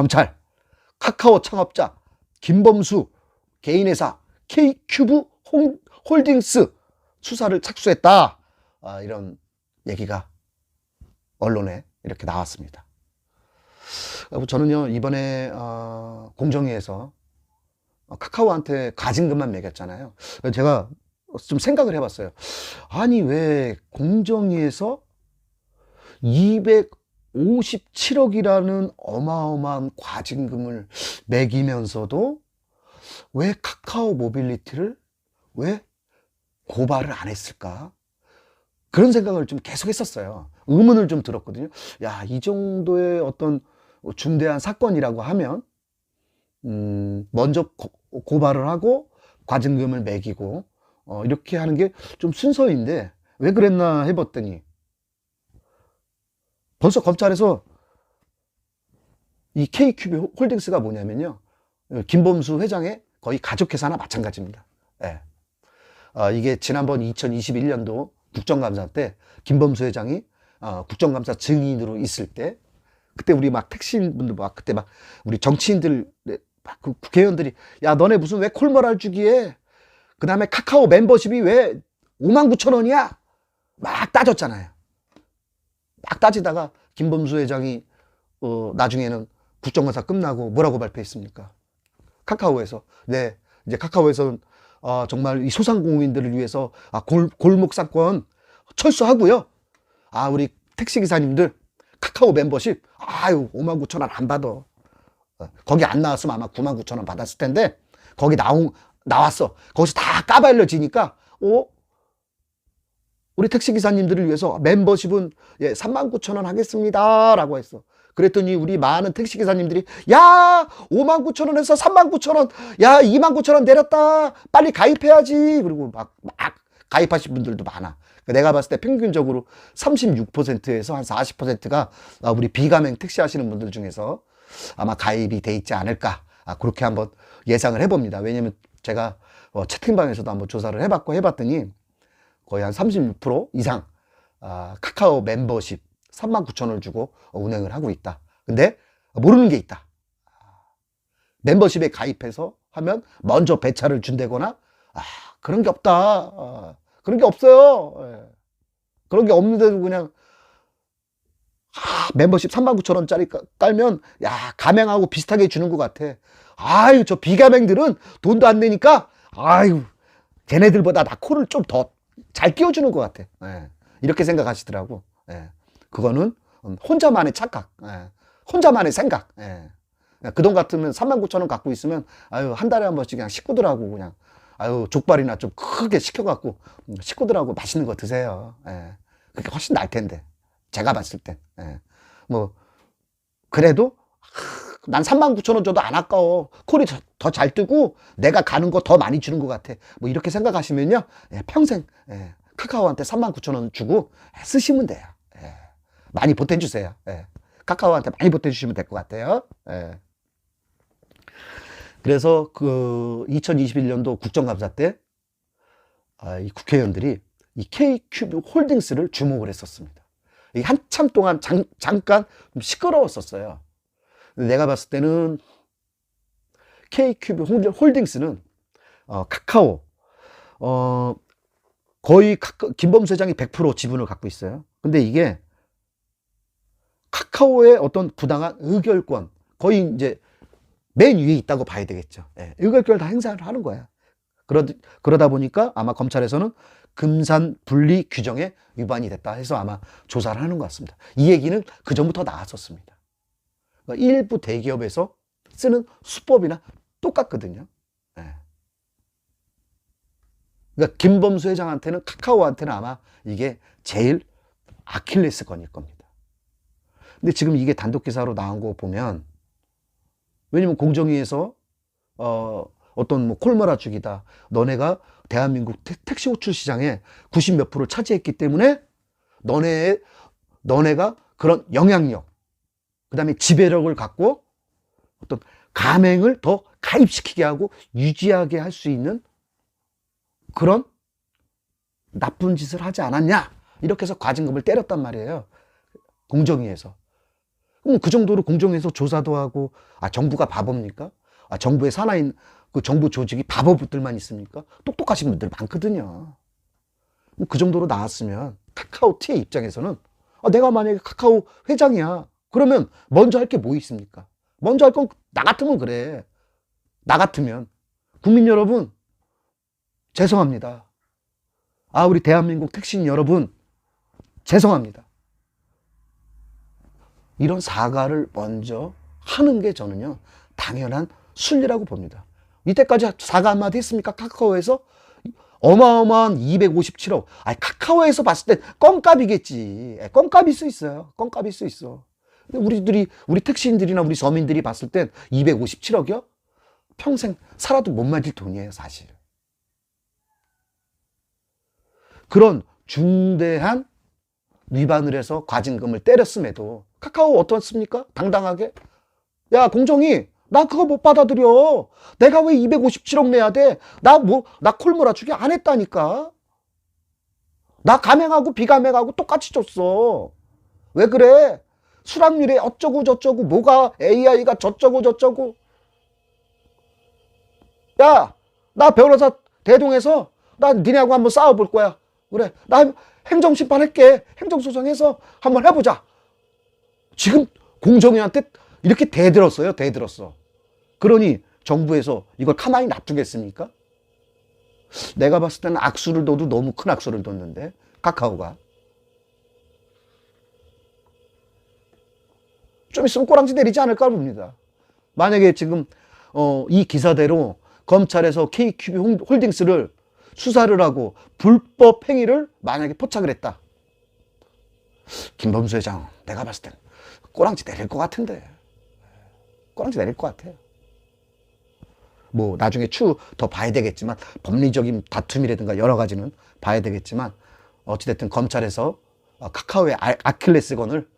검찰, 카카오 창업자 김범수 개인회사 K큐브 홀딩스 수사를 착수했다. 이런 얘기가 언론에 이렇게 나왔습니다. 저는요, 이번에 공정위에서 카카오한테 가진금만 매겼잖아요. 제가 좀 생각을 해봤어요. 아니, 왜 공정위에서 257억이라는 어마어마한 과징금을 매기면서도 왜 카카오 모빌리티를 왜 고발을 안 했을까? 그런 생각을 좀 계속 했었어요. 의문을 좀 들었거든요. 야, 이 정도의 어떤 중대한 사건이라고 하면 먼저 고발을 하고 과징금을 매기고 이렇게 하는 게 좀 순서인데 왜 그랬나 해봤더니 벌써 검찰에서 이 K큐브 홀딩스가 뭐냐면요, 김범수 회장의 거의 가족회사나 마찬가지입니다. 예. 이게 지난번 2021년도 국정감사 때 김범수 회장이 국정감사 증인으로 있을 때, 그때 우리 막 택시인분들 그때 막 우리 정치인들 그 국회의원들이 야, 너네 무슨 왜 콜모랄 주기에 그 다음에 카카오 멤버십이 왜 59,000원이야 막 따졌잖아요. 막 따지다가 김범수 회장이 나중에는 국정감사 끝나고 뭐라고 발표했습니까? 카카오에서 네, 이제 카카오에서는 정말 이 소상공인들을 위해서 골목 사건 철수하고요. 우리 택시기사님들 카카오 membership 59,000원 안 받아. 거기 안 나왔으면 아마 99,000원 받았을 텐데 거기 나왔어. 거기서 다 까발려지니까 우리 택시기사님들을 위해서 멤버십은 39,000원 하겠습니다 라고 했어. 그랬더니 우리 많은 택시기사님들이 야, 59,000원에서 39,000원, 야, 29,000원 내렸다, 빨리 가입해야지. 그리고 막 가입하신 분들도 많아. 내가 봤을 때 평균적으로 36%에서 한 40%가 우리 비가맹 택시 하시는 분들 중에서 아마 가입이 돼 있지 않을까, 그렇게 한번 예상을 해봅니다. 왜냐면 제가 채팅방에서도 한번 조사를 해봤더니 거의 한 36% 이상 카카오 멤버십 39,000원을 주고 운행을 하고 있다. 근데 모르는 게 있다. 멤버십에 가입해서 하면 먼저 배차를 준다거나 그런 게 없다. 그런 게 없어요. 그런 게 없는데도 그냥 멤버십 39,000원짜리 깔면 야, 가맹하고 비슷하게 주는 것 같아. 아유, 저 비가맹들은 돈도 안 내니까 아유, 걔네들보다 나 코를 좀 더 잘 끼워주는 것 같아. 이렇게 생각하시더라고. 그거는 혼자만의 착각, 혼자만의 생각. 그 돈 같으면 39,000원 갖고 있으면 한 달에 한 번씩 그냥 식구들하고 그냥 족발이나 좀 크게 시켜갖고 식구들하고 맛있는 거 드세요. 그게 훨씬 나을 텐데, 제가 봤을 땐. 뭐 그래도 난 39,000원 줘도 안 아까워. 콜이 더 잘 뜨고 내가 가는 거 더 많이 주는 것 같아. 뭐 이렇게 생각하시면요, 평생 카카오한테 39,000원 주고 쓰시면 돼요. 많이 보태주세요. 카카오한테 많이 보태주시면 될 것 같아요. 그래서 그 2021년도 국정감사 때 이 국회의원들이 이 K큐브 홀딩스를 주목을 했었습니다. 한참 동안 잠깐 시끄러웠었어요. 내가 봤을 때는 K큐브 홀딩스는 카카오 거의 김범수 회장이 100% 지분을 갖고 있어요. 근데 이게 카카오의 어떤 부당한 의결권, 거의 이제 맨 위에 있다고 봐야 되겠죠. 의결권을 다 행사를 하는 거야. 그러다 보니까 아마 검찰에서는 금산 분리 규정에 위반이 됐다 해서 아마 조사를 하는 것 같습니다. 이 얘기는 그 전부터 나왔었습니다. 그러니까 일부 대기업에서 쓰는 수법이나 똑같거든요. 그러니까 김범수 회장한테는, 카카오한테는 아마 이게 제일 아킬레스건일 겁니다. 근데 지금 이게 단독 기사로 나온 거 보면, 왜냐면 공정위에서 어떤 뭐 콜모라 주기다, 너네가 대한민국 택시 호출 시장에 90몇 프로를 차지했기 때문에 너네가 그런 영향력, 그 다음에 지배력을 갖고 어떤 가맹을 더 가입시키게 하고 유지하게 할 수 있는 그런 나쁜 짓을 하지 않았냐, 이렇게 해서 과징금을 때렸단 말이에요, 공정위에서. 그럼 그 정도로 공정해서 조사도 하고, 정부가 바보입니까? 정부의 산하인 그 정부 조직이 바보들만 있습니까? 똑똑하신 분들 많거든요. 그 정도로 나왔으면 카카오티의 입장에서는 내가 만약에 카카오 회장이야. 그러면 먼저 할 게 뭐 있습니까? 먼저 할 건 나 같으면 그래. 나 같으면. 국민 여러분, 죄송합니다. 우리 대한민국 택시인 여러분, 죄송합니다. 이런 사과를 먼저 하는 게 저는요, 당연한 순리라고 봅니다. 이때까지 사과 한마디 했습니까? 카카오에서? 어마어마한 257억. 카카오에서 봤을 때 껌값이겠지. 껌값일 수 있어요. 껌값일 수 있어. 근데 우리 택시인들이나 우리 서민들이 봤을 땐 257억이요? 평생 살아도 못 맞을 돈이에요, 사실. 그런 중대한 위반을 해서 과징금을 때렸음에도 카카오 어떻습니까? 당당하게. 야, 공정이, 나 그거 못 받아들여. 내가 왜 257억 내야 돼? 나 콜 몰아주기 안 했다니까. 나 감행하고 비감행하고 똑같이 줬어. 왜 그래? 수락률이 어쩌고 저쩌고, 뭐가 AI가 저쩌고 저쩌고. 야, 나 변호사 대동해서 나 니네하고 한번 싸워볼 거야. 그래, 나 행정심판 할게. 행정소송해서 한번 해보자. 지금 공정위한테 이렇게 대들었어요. 대들었어. 그러니 정부에서 이걸 가만히 놔두겠습니까? 내가 봤을 때는 악수를 둬도 너무 큰 악수를 뒀는데, 카카오가. 좀 있으면 꼬랑지 내리지 않을까 봅니다. 만약에 지금 이 기사대로 검찰에서 KQB 홀딩스를 수사를 하고 불법 행위를 만약에 포착을 했다. 김범수 회장, 내가 봤을 땐 꼬랑지 내릴 것 같은데. 꼬랑지 내릴 것 같아요. 뭐 나중에 추후 더 봐야 되겠지만, 법리적인 다툼이라든가 여러 가지는 봐야 되겠지만, 어찌됐든 검찰에서 카카오의 아킬레스건을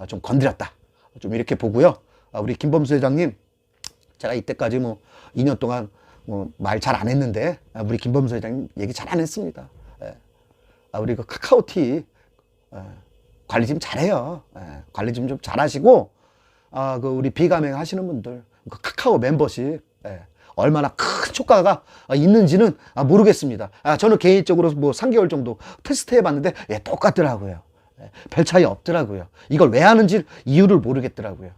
좀 건드렸다. 좀 이렇게 보고요. 우리 김범수 회장님, 제가 이때까지 2년 동안 말 잘 안 했는데, 우리 김범수 회장님 얘기 잘 안 했습니다. 우리 그 카카오티 관리 좀 잘해요. 관리 좀 잘하시고, 그 우리 비가맹 하시는 분들, 그 카카오 멤버십, 얼마나 큰 효과가 있는지는 모르겠습니다. 저는 개인적으로 3개월 정도 테스트 해봤는데, 똑같더라고요. 별 차이 없더라고요. 이걸 왜 하는지 이유를 모르겠더라고요.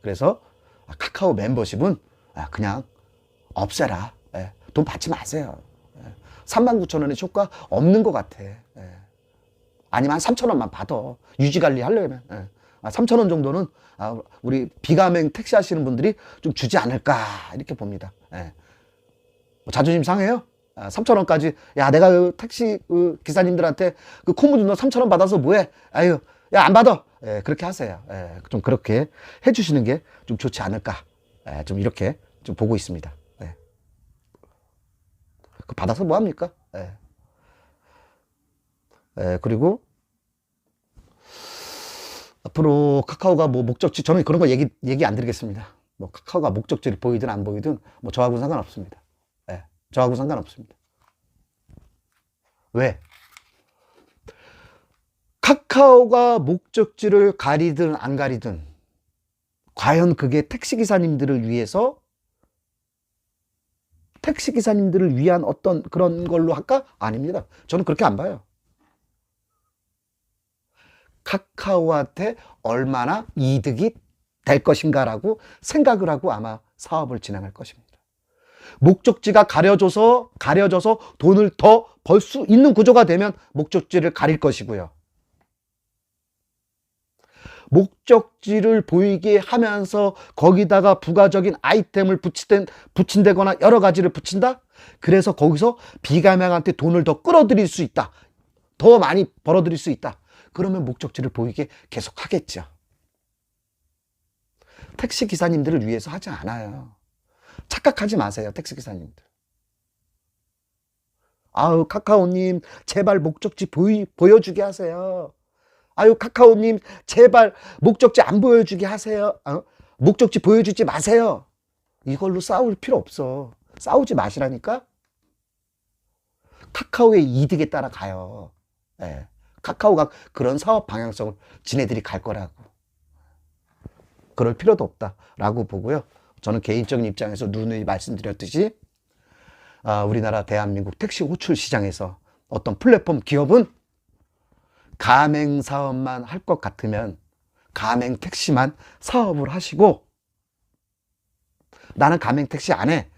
그래서 카카오 멤버십은 그냥 없애라. 돈 받지 마세요. 39,000원의 효과 없는 것 같아. 아니면 한 3,000원만 받아. 유지관리 하려면. 3,000원 정도는 우리 비가맹 택시 하시는 분들이 좀 주지 않을까, 이렇게 봅니다. 자존심 상해요? 3,000원까지. 야, 내가 그 택시 기사님들한테 그 콩무도 너 3,000원 받아서 뭐해? 아유, 야, 안 받아. 그렇게 하세요. 좀 그렇게 해주시는 게 좀 좋지 않을까. 좀 이렇게 좀 보고 있습니다. 그 받아서 뭐 합니까? 그리고 앞으로 카카오가 목적지, 저는 그런 거 얘기 안 드리겠습니다. 카카오가 목적지를 보이든 안 보이든 저하고는 상관없습니다. 저하고 상관없습니다. 왜? 카카오가 목적지를 가리든 안 가리든 과연 그게 택시기사님들을 위해서, 택시기사님들을 위한 어떤 그런 걸로 할까? 아닙니다. 저는 그렇게 안 봐요. 카카오한테 얼마나 이득이 될 것인가라고 생각을 하고 아마 사업을 진행할 것입니다. 목적지가 가려져서 돈을 더 벌 수 있는 구조가 되면 목적지를 가릴 것이고요. 목적지를 보이게 하면서 거기다가 부가적인 아이템을 붙인다거나 여러 가지를 붙인다? 그래서 거기서 비가맹한테 돈을 더 끌어들일 수 있다. 더 많이 벌어들일 수 있다. 그러면 목적지를 보이게 계속 하겠죠. 택시 기사님들을 위해서 하지 않아요. 착각하지 마세요, 택시 기사님들. 아유, 카카오님, 제발 목적지 보여주게 하세요. 아유, 카카오님, 제발 목적지 안 보여주게 하세요. 목적지 보여주지 마세요. 이걸로 싸울 필요 없어. 싸우지 마시라니까? 카카오의 이득에 따라 가요. 카카오가 그런 사업 방향성을 지네들이 갈 거라고. 그럴 필요도 없다라고 보고요. 저는 개인적인 입장에서 누누이 말씀드렸듯이 우리나라 대한민국 택시 호출 시장에서 어떤 플랫폼 기업은 가맹 사업만 할 것 같으면 가맹 택시만 사업을 하시고, 나는 가맹 택시 안 해,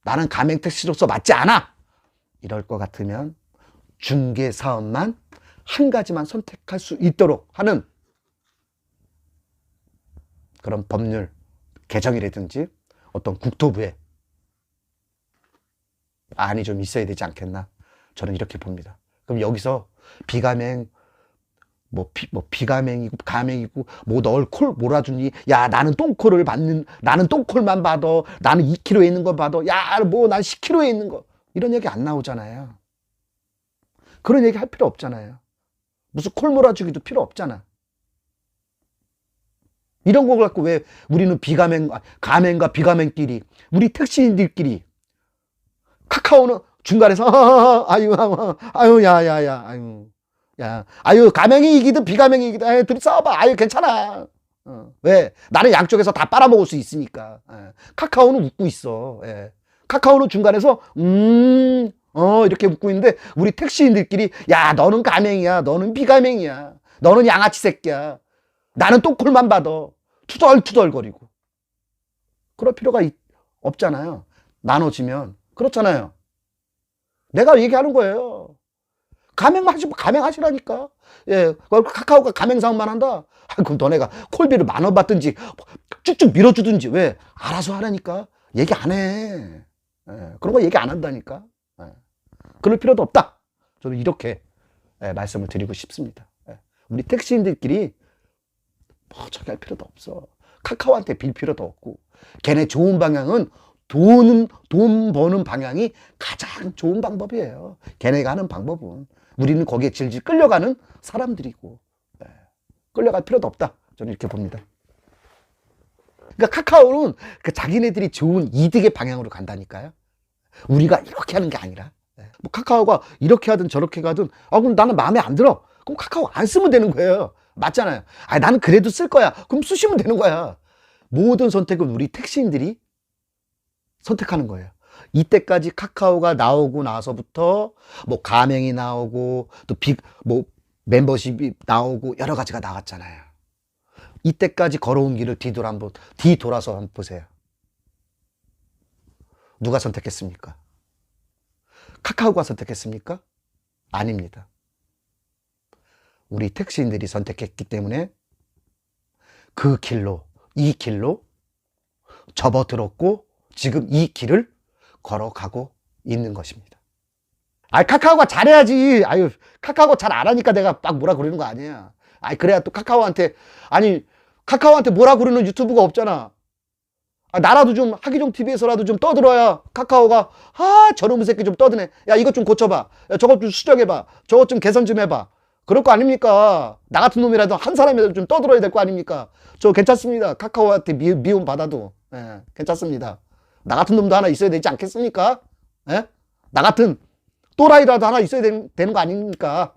나는 가맹 택시로서 맞지 않아, 이럴 것 같으면 중개 사업만 한 가지만 선택할 수 있도록 하는 그런 법률 개정이라든지 어떤 국토부에 안이 좀 있어야 되지 않겠나, 저는 이렇게 봅니다. 그럼 여기서 비가맹, 비가맹이고 가맹이고 널 콜 몰아주니, 야 나는 똥콜을 받는, 나는 똥콜만 받아, 나는 2kg에 있는 거 받아, 야 난 10kg에 있는 거, 이런 얘기 안 나오잖아요. 그런 얘기 할 필요 없잖아요. 무슨 콜 몰아주기도 필요 없잖아. 이런 거 갖고 왜 우리는 가맹과 비가맹끼리, 우리 택시인들끼리, 카카오는 중간에서 아유 가맹이 이기든 비가맹이 이기든 둘이 싸워봐, 괜찮아. 왜? 나는 양쪽에서 다 빨아먹을 수 있으니까. 카카오는 웃고 있어. 카카오는 중간에서 이렇게 웃고 있는데, 우리 택시인들끼리 야 너는 가맹이야, 너는 비가맹이야, 너는 양아치 새끼야, 나는 똥콜만 받아, 투덜투덜거리고. 그럴 필요가 없잖아요. 나눠지면. 그렇잖아요. 내가 얘기하는 거예요. 가맹하시라니까. 카카오가 가맹 사업만 한다. 그럼 너네가 콜비를 10,000원 받든지 쭉쭉 밀어주든지, 왜? 알아서 하라니까. 얘기 안 해. 그런 거 얘기 안 한다니까. 그럴 필요도 없다. 저는 이렇게 말씀을 드리고 싶습니다. 우리 택시인들끼리 저기 할 필요도 없어. 카카오한테 빌 필요도 없고, 걔네 좋은 방향은 돈 버는 방향이 가장 좋은 방법이에요. 걔네가 하는 방법은. 우리는 거기에 질질 끌려가는 사람들이고, 끌려갈 필요도 없다. 저는 이렇게 봅니다. 그러니까 카카오는 자기네들이 좋은 이득의 방향으로 간다니까요. 우리가 이렇게 하는 게 아니라. 카카오가 이렇게 하든 저렇게 가든, 그럼 나는 마음에 안 들어. 그럼 카카오 안 쓰면 되는 거예요. 맞잖아요. 나는 그래도 쓸 거야. 그럼 쓰시면 되는 거야. 모든 선택은 우리 택시인들이 선택하는 거예요. 이때까지 카카오가 나오고 나서부터 가맹이 나오고 또 멤버십이 나오고 여러 가지가 나왔잖아요. 이때까지 걸어온 길을 뒤돌아서 한번 보세요. 누가 선택했습니까? 카카오가 선택했습니까? 아닙니다. 우리 택시인들이 선택했기 때문에 그 길로, 이 길로 접어들었고, 지금 이 길을 걸어가고 있는 것입니다. 카카오가 잘해야지. 카카오가 잘 안 하니까 내가 막 뭐라 그러는 거 아니야. 그래야 또 카카오한테 뭐라 그러는 유튜브가 없잖아. 나라도 좀, 하기종 TV에서라도 좀 떠들어야 카카오가, 저놈의 새끼 좀 떠드네, 야 이것 좀 고쳐봐, 야 저것 좀 수정해봐, 저것 좀 개선 좀 해봐, 그럴 거 아닙니까? 나 같은 놈이라도 한 사람이라도 좀 떠들어야 될 거 아닙니까? 저 괜찮습니다. 카카오한테 미움 받아도 괜찮습니다. 나 같은 놈도 하나 있어야 되지 않겠습니까? 나 같은 또라이라도 하나 있어야 되는 거 아닙니까?